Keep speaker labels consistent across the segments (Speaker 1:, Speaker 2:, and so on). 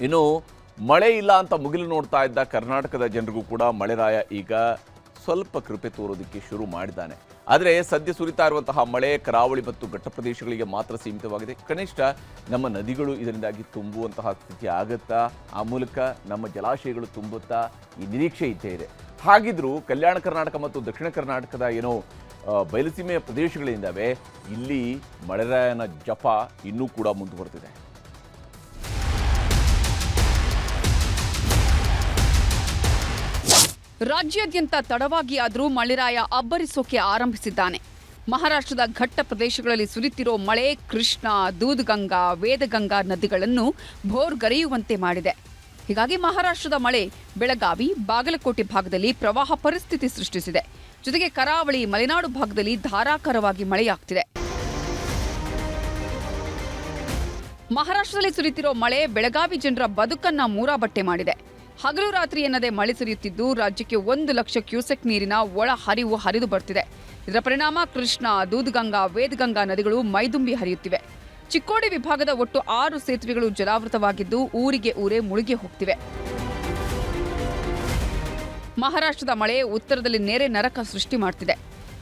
Speaker 1: ಇನ್ನು ಮಳೆ ಇಲ್ಲ ಅಂತ ಮುಗಿಲು ನೋಡ್ತಾ ಇದ್ದ ಕರ್ನಾಟಕದ ಜನರಿಗೂ ಕೂಡ ಮಳೆರಾಯ ಈಗ ಸ್ವಲ್ಪ ಕೃಪೆ ತೋರೋದಕ್ಕೆ ಶುರು ಮಾಡಿದ್ದಾನೆ. ಆದರೆ ಸದ್ಯ ಸುರಿತಾ ಇರುವಂತಹ ಮಳೆ ಕರಾವಳಿ ಮತ್ತು ಘಟ್ಟ ಪ್ರದೇಶಗಳಿಗೆ ಮಾತ್ರ ಸೀಮಿತವಾಗಿದೆ. ಕನಿಷ್ಠ ನಮ್ಮ ನದಿಗಳು ಇದರಿಂದಾಗಿ ತುಂಬುವಂತಹ ಸ್ಥಿತಿ ಆಗುತ್ತಾ, ಆ ಮೂಲಕ ನಮ್ಮ ಜಲಾಶಯಗಳು ತುಂಬುತ್ತಾ ಈ ನಿರೀಕ್ಷೆ ಇದ್ದೇ ಇದೆ. ಹಾಗಿದ್ರೂ ಕಲ್ಯಾಣ ಕರ್ನಾಟಕ ಮತ್ತು ದಕ್ಷಿಣ ಕರ್ನಾಟಕದ ಏನೋ ಬಯಲುಸೀಮೆಯ ಪ್ರದೇಶಗಳಿಂದವೆ ಇಲ್ಲಿ ಮಳೆರಾಯನ ಜಪ ಇನ್ನೂ ಕೂಡ ಮುಂದುವರೆದಿದೆ.
Speaker 2: ರಾಜ್ಯಾದ್ಯಂತ ತಡವಾಗಿ ಆದರೂ ಮಳೆರಾಯ ಅಬ್ಬರಿಸೋಕೆ ಆರಂಭಿಸಿದ್ದಾನೆ. ಮಹಾರಾಷ್ಟ್ರದ ಘಟ್ಟ ಪ್ರದೇಶಗಳಲ್ಲಿ ಸುರಿತಿರೋ ಮಳೆ ಕೃಷ್ಣ, ದೂದ್ಗಂಗಾ, ವೇದಗಂಗಾ ನದಿಗಳನ್ನು ಭೋರ್ಗರೆಯುವಂತೆ ಮಾಡಿದೆ. ಹೀಗಾಗಿ ಮಹಾರಾಷ್ಟ್ರದ ಮಳೆ ಬೆಳಗಾವಿ, ಬಾಗಲಕೋಟೆ ಭಾಗದಲ್ಲಿ ಪ್ರವಾಹ ಪರಿಸ್ಥಿತಿ ಸೃಷ್ಟಿಸಿದೆ. ಜೊತೆಗೆ ಕರಾವಳಿ, ಮಲೆನಾಡು ಭಾಗದಲ್ಲಿ ಧಾರಾಕಾರವಾಗಿ ಮಳೆಯಾಗ್ತಿದೆ. ಮಹಾರಾಷ್ಟ್ರದಲ್ಲಿ ಸುರಿತಿರೋ ಮಳೆ ಬೆಳಗಾವಿ ಜನರ ಬದುಕನ್ನ ಮೂರಾಬಟ್ಟೆ ಮಾಡಿದೆ. ಹಗಲು ರಾತ್ರಿ ಎನ್ನದೆ ಮಳೆ ಸುರಿಯುತ್ತಿದ್ದು ರಾಜ್ಯಕ್ಕೆ 1 ಲಕ್ಷ ಕ್ಯೂಸೆಕ್ ನೀರಿನ ಒಳ ಹರಿವು ಹರಿದು ಬರ್ತಿದೆ. ಇದರ ಪರಿಣಾಮ ಕೃಷ್ಣ, ದೂದ್ಗಂಗಾ, ವೇದಗಂಗಾ ನದಿಗಳು ಮೈದುಂಬಿ ಹರಿಯುತ್ತಿವೆ. ಚಿಕ್ಕೋಡಿ ವಿಭಾಗದ ಒಟ್ಟು 6 ಸೇತುವೆಗಳು ಜಲಾವೃತವಾಗಿದ್ದು ಊರಿಗೆ ಊರೇ ಮುಳುಗಿ ಹೋಗ್ತಿವೆ. ಮಹಾರಾಷ್ಟ್ರದ ಮಳೆ ಉತ್ತರದಲ್ಲಿ ನೆರೆ ನರಕ ಸೃಷ್ಟಿ ಮಾಡ್ತಿದೆ.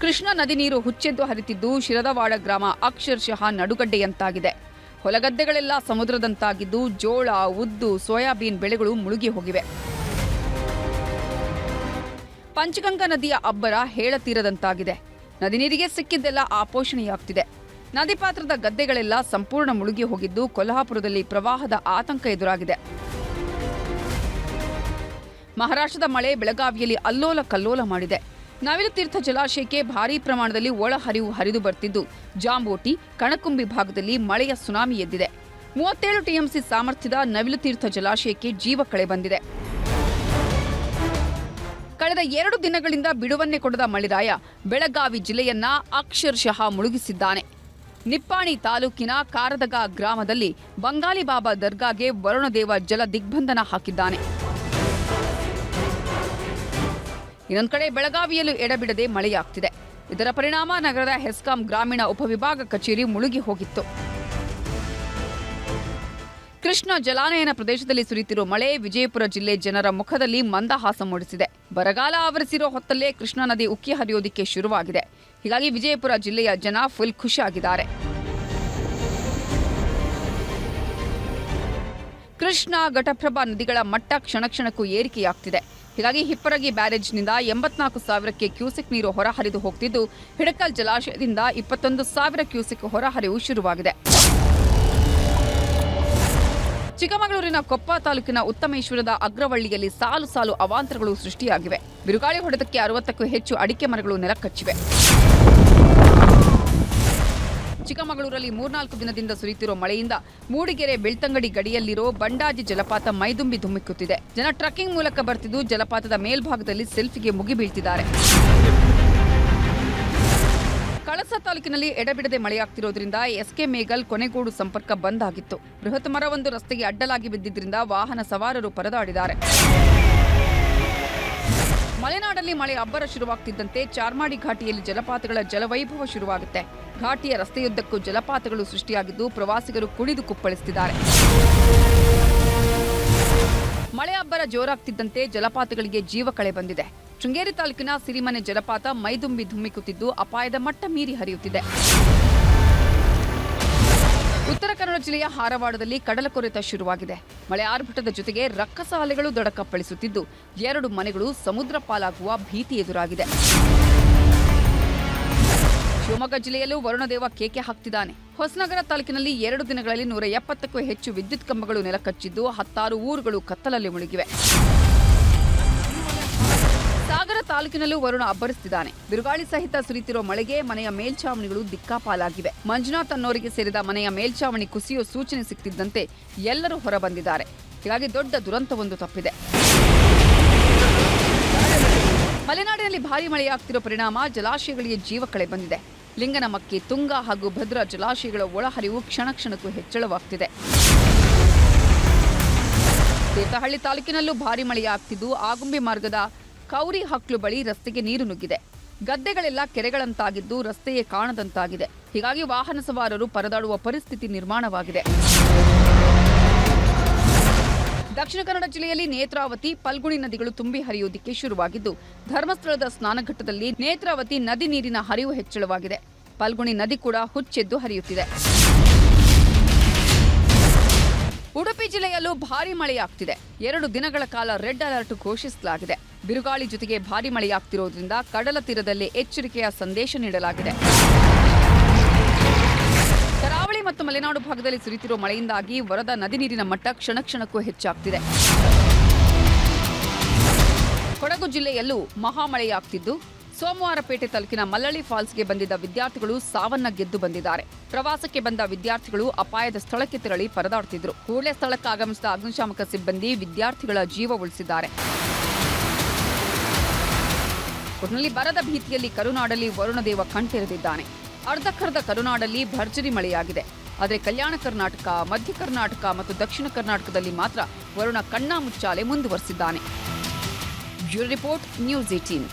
Speaker 2: ಕೃಷ್ಣಾ ನದಿ ನೀರು ಹುಚ್ಚೆದ್ದು ಹರಿತಿದ್ದು ಶಿರದವಾಡ ಗ್ರಾಮ ಅಕ್ಷರಶಃ ನಡುಗಡ್ಡೆಯಂತಾಗಿದೆ. ಹೊಲಗದ್ದೆಗಳೆಲ್ಲ ಸಮುದ್ರದಂತಾಗಿದ್ದು ಜೋಳ, ಉದ್ದು, ಸೋಯಾಬೀನ್ ಬೆಳೆಗಳು ಮುಳುಗಿ ಹೋಗಿವೆ. ಪಂಚಗಂಗಾ ನದಿಯ ಅಬ್ಬರ ಹೇಳತೀರದಂತಾಗಿದೆ. ನದಿ ನೀರಿಗೆ ಸಿಕ್ಕಿದ್ದೆಲ್ಲ ಆಪೋಷಣೆಯಾಗ್ತಿದೆ. ನದಿ ಪಾತ್ರದ ಗದ್ದೆಗಳೆಲ್ಲ ಸಂಪೂರ್ಣ ಮುಳುಗಿ ಹೋಗಿದ್ದು ಕೊಲ್ಹಾಪುರದಲ್ಲಿ ಪ್ರವಾಹದ ಆತಂಕ ಎದುರಾಗಿದೆ. ಮಹಾರಾಷ್ಟ್ರದ ಮಳೆ ಬೆಳಗಾವಿಯಲ್ಲಿ ಅಲ್ಲೋಲ ಕಲ್ಲೋಲ ಮಾಡಿದೆ. ನವಿಲುತೀರ್ಥ ಜಲಾಶಯಕ್ಕೆ ಭಾರೀ ಪ್ರಮಾಣದಲ್ಲಿ ಒಳಹರಿವು ಹರಿದು ಬರ್ತಿದ್ದು ಜಾಂಬೋಟಿ, ಕಣಕುಂಬಿ ಭಾಗದಲ್ಲಿ ಮಳೆಯ ಸುನಾಮಿ ಎದ್ದಿದೆ. 37 ಟಿಎಂಸಿ ಸಾಮರ್ಥ್ಯದ ನವಿಲುತೀರ್ಥ ಜಲಾಶಯಕ್ಕೆ ಜೀವ ಕಳೆ ಬಂದಿದೆ. ಕಳೆದ 2 ದಿನಗಳಿಂದ ಬಿಡುವನ್ನೇ ಕೊಡದ ಮಳೆರಾಯ ಬೆಳಗಾವಿ ಜಿಲ್ಲೆಯನ್ನ ಅಕ್ಷರಶಃ ಮುಳುಗಿಸಿದ್ದಾನೆ. ನಿಪ್ಪಾಣಿ ತಾಲೂಕಿನ ಕಾರದಗ ಗ್ರಾಮದಲ್ಲಿ ಬಂಗಾಲಿ ಬಾಬಾ ದರ್ಗಾಗೆ ವರುಣದೇವ ಜಲ ದಿಗ್ಬಂಧನ ಹಾಕಿದ್ದಾನೆ. ಇನ್ನೊಂದು ಕಡೆ ಬೆಳಗಾವಿಯಲ್ಲೂ ಎಡಬಿಡದೆ ಮಳೆಯಾಗ್ತಿದೆ. ಇದರ ಪರಿಣಾಮ ನಗರದ ಹೆಸ್ಕಾಂ ಗ್ರಾಮೀಣ ಉಪವಿಭಾಗ ಕಚೇರಿ ಮುಳುಗಿ ಹೋಗಿತ್ತು. ಕೃಷ್ಣ ಜಲಾನಯನ ಪ್ರದೇಶದಲ್ಲಿ ಸುರಿತಿರೋ ಮಳೆ ವಿಜಯಪುರ ಜಿಲ್ಲೆ ಜನರ ಮುಖದಲ್ಲಿ ಮಂದಹಾಸ ಮೂಡಿಸಿದೆ. ಬರಗಾಲ ಆವರಿಸಿರೋ ಹೊತ್ತಲ್ಲೇ ಕೃಷ್ಣಾ ನದಿ ಉಕ್ಕಿ ಹರಿಯೋದಿಕ್ಕೆ ಶುರುವಾಗಿದೆ. ಹೀಗಾಗಿ ವಿಜಯಪುರ ಜಿಲ್ಲೆಯ ಜನ ಫುಲ್ ಖುಷಿಯಾಗಿದ್ದಾರೆ. ಕೃಷ್ಣ, ಘಟಪ್ರಭಾ ನದಿಗಳ ಮಟ್ಟ ಕ್ಷಣಕ್ಷಣಕ್ಕೂ ಏರಿಕೆಯಾಗ್ತಿದೆ. ಹೀಗಾಗಿ ಹಿಪ್ಪರಗಿ ಬ್ಯಾರೇಜ್ನಿಂದ 84,000 ಕ್ಯೂಸೆಕ್ ನೀರು ಹೊರಹರಿದು ಹೋಗ್ತಿದ್ದು ಹಿಡಕಲ್ ಜಲಾಶಯದಿಂದ 21,000 ಕ್ಯೂಸೆಕ್ ಹೊರಹರಿವು ಶುರುವಾಗಿದೆ. ಚಿಕ್ಕಮಗಳೂರಿನ ಕೊಪ್ಪ ತಾಲೂಕಿನ ಉತ್ತಮೇಶ್ವರದ ಅಗ್ರವಳ್ಳಿಯಲ್ಲಿ ಸಾಲು ಸಾಲು ಅವಾಂತರಗಳು ಸೃಷ್ಟಿಯಾಗಿವೆ. ಬಿರುಗಾಳಿ ಹೊಡೆತಕ್ಕೆ 60ಕ್ಕೂ ಹೆಚ್ಚು ಅಡಿಕೆ ಮರಗಳು ನೆಲಕಚ್ಚಿವೆ. ಚಿಕ್ಕಮಗಳೂರಲ್ಲಿ 3-4 ದಿನದಿಂದ ಸುರಿತಿರೋ ಮಳೆಯಿಂದ ಮೂಡಿಗೆರೆ ಬೆಳ್ತಂಗಡಿ ಗಡಿಯಲ್ಲಿರೋ ಬಂಡಾಜಿ ಜಲಪಾತ ಮೈದುಂಬಿ ಧುಮ್ಮಿಕ್ಕುತ್ತಿದೆ. ಜನ ಟ್ರಕ್ಕಿಂಗ್ ಮೂಲಕ ಬರ್ತಿದ್ದು ಜಲಪಾತದ ಮೇಲ್ಭಾಗದಲ್ಲಿ ಸೆಲ್ಫಿಗೆ ಮುಗಿ ಬೀಳ್ತಿದ್ದಾರೆ. ಕಳಸ ತಾಲೂಕಿನಲ್ಲಿ ಎಡಬಿಡದೆ ಮಳೆಯಾಗ್ತಿರೋದ್ರಿಂದ ಎಸ್ಕೆ ಮೇಗಲ್ ಕೊನೆಗೋಡು ಸಂಪರ್ಕ ಬಂದ್ ಆಗಿತ್ತು. ಬೃಹತ್ ಮರವೊಂದು ರಸ್ತೆಗೆ ಅಡ್ಡಲಾಗಿ ಬಿದ್ದಿದ್ದರಿಂದ ವಾಹನ ಸವಾರರು ಪರದಾಡಿದ್ದಾರೆ. ಮಲೆನಾಡಲ್ಲಿ ಮಳೆ ಅಬ್ಬರ ಶುರುವಾಗ್ತಿದ್ದಂತೆ ಚಾರ್ಮಾಡಿ ಘಾಟಿಯಲ್ಲಿ ಜಲಪಾತಗಳ ಜಲವೈಭವ ಶುರುವಾಗುತ್ತೆ. ಘಾಟಿಯ ರಸ್ತೆಯುದ್ದಕ್ಕೂ ಜಲಪಾತಗಳು ಸೃಷ್ಟಿಯಾಗಿದ್ದು ಪ್ರವಾಸಿಗರು ಕುಣಿದು ಕುಪ್ಪಳಿಸುತ್ತಿದ್ದಾರೆ. ಮಳೆ ಅಬ್ಬರ ಜೋರಾಗ್ತಿದ್ದಂತೆ ಜಲಪಾತಗಳಿಗೆ ಜೀವ ಕಳೆ ಬಂದಿದೆ. ಶೃಂಗೇರಿ ತಾಲೂಕಿನ ಸಿರಿಮನೆ ಜಲಪಾತ ಮೈದುಂಬಿ ಧುಮ್ಮಿಕ್ಕುತ್ತಿದ್ದು ಅಪಾಯದ ಮಟ್ಟ ಮೀರಿ ಹರಿಯುತ್ತಿದೆ. ಉತ್ತರ ಕನ್ನಡ ಜಿಲ್ಲೆಯ ಹಾರವಾಡದಲ್ಲಿ ಕಡಲಕೊರೆತ ಶುರುವಾಗಿದೆ. ಮಳೆ ಆರ್ಭಟದ ಜೊತೆಗೆ ರಕ್ಕಸ ಅಲೆಗಳು ದಡಕಪ್ಪಳಿಸುತ್ತಿದ್ದು 2 ಮನೆಗಳು ಸಮುದ್ರ ಪಾಲಾಗುವ ಭೀತಿ ಎದುರಾಗಿದೆ. ಶಿವಮೊಗ್ಗ ಜಿಲ್ಲೆಯಲ್ಲೂ ವರುಣದೇವ ಕೇಕೆ ಹಾಕ್ತಿದ್ದಾನೆ. ಹೊಸನಗರ ತಾಲೂಕಿನಲ್ಲಿ 2 ದಿನಗಳಲ್ಲಿ 170ಕ್ಕೂ ಹೆಚ್ಚು ವಿದ್ಯುತ್ ಕಂಬಗಳು ನೆಲಕಚ್ಚಿದ್ದು 16 ಊರುಗಳು ಕತ್ತಲಲ್ಲಿ ಮುಳುಗಿವೆ. ಸಾಗರ ತಾಲೂಕಿನಲ್ಲೂ ವರುಣ ಅಬ್ಬರಿಸುತ್ತಿದ್ದಾನೆ. ಬಿರುಗಾಳಿ ಸಹಿತ ಸುರಿತಿರೋ ಮಳೆಗೆ ಮನೆಯ ಮೇಲ್ಛಾವಣಿಗಳು ದಿಕ್ಕಾಪಾಲಾಗಿವೆ. ಮಂಜುನಾಥ್ ಅನ್ನೋರಿಗೆ ಸೇರಿದ ಮನೆಯ ಮೇಲ್ಛಾವಣಿ ಕುಸಿಯೋ ಸೂಚನೆ ಸಿಕ್ತಿದ್ದಂತೆ ಎಲ್ಲರೂ ಹೊರಬಂದಿದ್ದಾರೆ. ಹೀಗಾಗಿ ದೊಡ್ಡ ದುರಂತವೊಂದು ತಪ್ಪಿದೆ. ಮಲೆನಾಡಿನಲ್ಲಿ ಭಾರೀ ಮಳೆಯಾಗ್ತಿರೋ ಪರಿಣಾಮ ಜಲಾಶಯಗಳಿಗೆ ಜೀವ ಕಳೆ ಬಂದಿದೆ. ಲಿಂಗನಮಕ್ಕಿ, ತುಂಗಾ ಹಾಗೂ ಭದ್ರಾ ಜಲಾಶಯಗಳ ಒಳಹರಿವು ಕ್ಷಣ ಕ್ಷಣಕ್ಕೂ ಹೆಚ್ಚಳವಾಗ್ತಿದೆ. ತೀರ್ಥಹಳ್ಳಿ ತಾಲೂಕಿನಲ್ಲೂ ಭಾರೀ ಮಳೆಯಾಗ್ತಿದ್ದು ಆಗುಂಬೆ ಮಾರ್ಗದ ಕೌರಿ ಹಕ್ಲು ಬಳಿ ರಸ್ತೆಗೆ ನೀರು ನುಗ್ಗಿದೆ. ಗದ್ದೆಗಳೆಲ್ಲ ಕೆರೆಗಳಂತಾಗಿದ್ದು ರಸ್ತೆಯೇ ಕಾಣದಂತಾಗಿದೆ. ಹೀಗಾಗಿ ವಾಹನ ಸವಾರರು ಪರದಾಡುವ ಪರಿಸ್ಥಿತಿ ನಿರ್ಮಾಣವಾಗಿದೆ. ದಕ್ಷಿಣ ಕನ್ನಡ ಜಿಲ್ಲೆಯಲ್ಲಿ ನೇತ್ರಾವತಿ, ಫಲ್ಗುಣಿ ನದಿಗಳು ತುಂಬಿ ಹರಿಯುವುದಕ್ಕೆ ಶುರುವಾಗಿದ್ದು, ಧರ್ಮಸ್ಥಳದ ಸ್ನಾನಘಟ್ಟದಲ್ಲಿ ನೇತ್ರಾವತಿ ನದಿ ನೀರಿನ ಹರಿವು ಹೆಚ್ಚಳವಾಗಿದೆ. ಫಲ್ಗುಣಿ ನದಿ ಕೂಡ ಹುಚ್ಚೆದ್ದು ಹರಿಯುತ್ತಿದೆ. ಉಡುಪಿ ಜಿಲ್ಲೆಯಲ್ಲೂ ಭಾರೀ ಮಳೆಯಾಗ್ತಿದೆ. 2 ದಿನಗಳ ಕಾಲ ರೆಡ್ ಅಲರ್ಟ್ ಘೋಷಿಸಲಾಗಿದೆ. ಬಿರುಗಾಳಿ ಜೊತೆಗೆ ಭಾರೀ ಮಳೆಯಾಗ್ತಿರೋದ್ರಿಂದ ಕಡಲ ತೀರದಲ್ಲಿ ಎಚ್ಚರಿಕೆಯ ಸಂದೇಶ ನೀಡಲಾಗಿದೆ. ಕರಾವಳಿ ಮತ್ತು ಮಲೆನಾಡು ಭಾಗದಲ್ಲಿ ಸುರಿಯುತ್ತಿರುವ ಮಳೆಯಿಂದಾಗಿ ವರದಾ ನದಿ ನೀರಿನ ಮಟ್ಟ ಕ್ಷಣಕ್ಕೂ ಹೆಚ್ಚಾಗ್ತಿದೆ. ಕೊಡಗು ಜಿಲ್ಲೆಯಲ್ಲೂ ಮಹಾಮಳೆಯಾಗ್ತಿದ್ದು, ಸೋಮವಾರಪೇಟೆ ತಾಲೂಕಿನ ಮಲ್ಲಳ್ಳಿ ಫಾಲ್ಸ್ಗೆ ಬಂದಿದ್ದ ವಿದ್ಯಾರ್ಥಿಗಳು ಸಾವನ್ನಪ್ಪಿದ್ದು ಬಂದಿದ್ದಾರೆ. ಪ್ರವಾಸಕ್ಕೆ ಬಂದ ವಿದ್ಯಾರ್ಥಿಗಳು ಅಪಾಯದ ಸ್ಥಳಕ್ಕೆ ತೆರಳಿ ಪರದಾಡುತ್ತಿದ್ದರು. ಕೂಡಲೇ ಸ್ಥಳಕ್ಕೆ ಆಗಮಿಸಿದ ಅಗ್ನಿಶಾಮಕ ಸಿಬ್ಬಂದಿ ವಿದ್ಯಾರ್ಥಿಗಳ ಜೀವ ಉಳಿಸಿದ್ದಾರೆ. ಒಟ್ಟಿನಲ್ಲಿ ಬರದ ಭೀತಿಯಲ್ಲಿ ಕರುನಾಡಲ್ಲಿ ವರುಣದೇವ ಕಣ್ತೆರೆದಿದ್ದಾನೆ. ಅರ್ಧಕ್ಕರ್ಧ ಕರುನಾಡಲ್ಲಿ ಭರ್ಜರಿ ಮಳೆಯಾಗಿದೆ. ಆದರೆ ಕಲ್ಯಾಣ ಕರ್ನಾಟಕ, ಮಧ್ಯ ಕರ್ನಾಟಕ ಮತ್ತು ದಕ್ಷಿಣ ಕರ್ನಾಟಕದಲ್ಲಿ ಮಾತ್ರ ವರುಣ ಕಣ್ಣಾಮುಚ್ಚಾಲೆ ಮುಂದುವರೆಸಿದ್ದಾನೆ. Bureau report, news 18.